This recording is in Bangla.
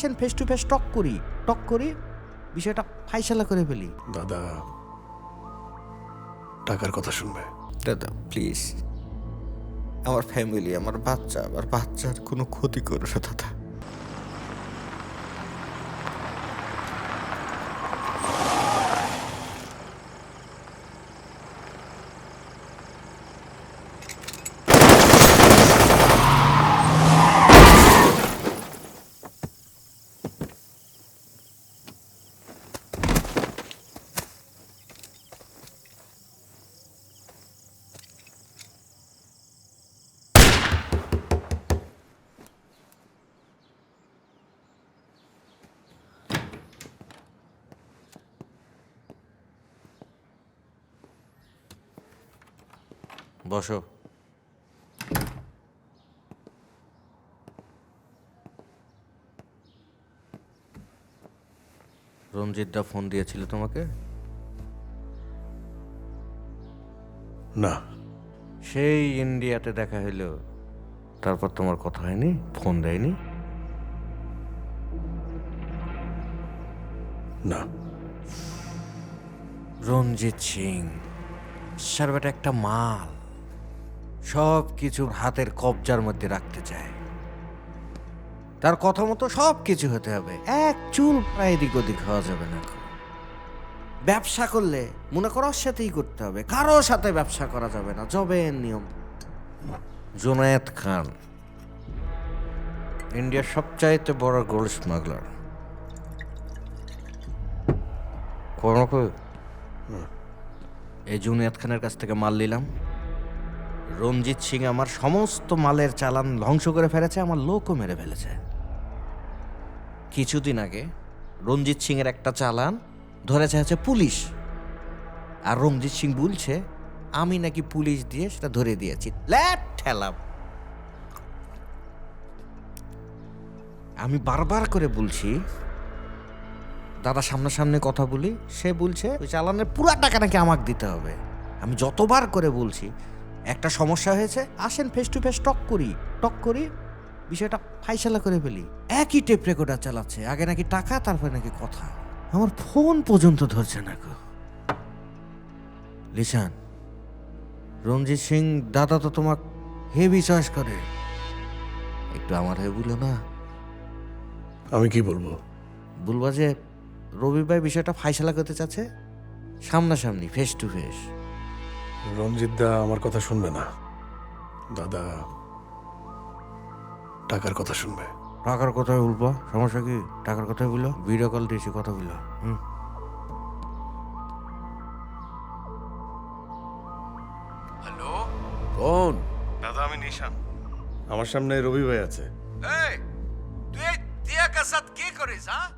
আসেন ফেস টু ফেস টক করি বিষয়টা ফাইসালা করে ফেলি। দাদা টাকার কথা শুনবে। দাদা প্লিজ, আমার ফ্যামিলি, আমার বাচ্চার কোনো ক্ষতি করো না দাদা। বসো। রঞ্জিতদা ফোন দিয়েছিল তোমাকে? না, সেই ইন্ডিয়াতে দেখা হইলো, তারপর তোমার কথা হয়নি, ফোন দেয়নি? না। রঞ্জিত সিং সার্বেটা একটা মাল, সব কিছু হাতের কবজার মধ্যে রাখতে চায়। তার কথা মতো সব কিছু হতে হবে, এক চুল প্রায় এদিক ওদিক হওয়া যাবে না। ব্যবসা করলে মনে করো ওর সাথেই করতে হবে, কারো সাথে ব্যবসা করা যাবে না, জবের নিয়ম। জুনায়েদ খান ইন্ডিয়ার সবচাইতে বড় গোল্ড স্মাগলার। এই জুনায়েদ খানের কাছ থেকে মাল নিলাম। রঞ্জিত সিং আমার সমস্ত মালের চালান ধ্বংস করে ফেলেছে, আমার লোকও মেরে ফেলেছে। কিছুদিন আগে রঞ্জিত সিং এর একটা চালান ধরেছে আছে পুলিশ, আর রঞ্জিত সিং বলছে আমি নাকি পুলিশ দিয়ে সেটা ধরে দিয়েছি। ল্যাট ঠেলাম। আমি বারবার করে বলছি দাদা সামনাসামনি কথা বলি, সে বলছে ওই চালানের পুরো টাকা নাকি আমাকে দিতে হবে। আমি যতবার করে বলছি একটা সমস্যা হয়েছে, আসেন ফেস টু ফেস টক করি বিষয়টা ফাইসালা করে ফেলি। একই টেপ রেকর্ডার চালাচ্ছে, আগে নাকি টাকা তারপরে নাকি কথা। আমার ফোন পর্যন্ত ধরছে না গো। লিসান, রঞ্জিত সিং দাদা তো তোমাকে হেভি চয়েস করে, একটু আমার হয়ে বলো না। আমি কি বলবো? বলবা যে রবি ভাই বিষয়টা ফাইসালা করতে চাচ্ছে, সামনাসামনি ফেস টু ফেস। রঞ্জিত দা আমার কথা শুনবে না। দাদা টাকার কথা শুনবে। টাকার কথাই বলবো, সমস্যা কি? টাকার কথাই বললো, ভিডিও কল দিয়েছি, কথা বললো। হ্যালো, কোন? দাদা আমি নিশান। আমার সামনে রবি ভাই আছে। এই তুই এই টিয়া কার সাথ কি করিস? হ্যাঁ,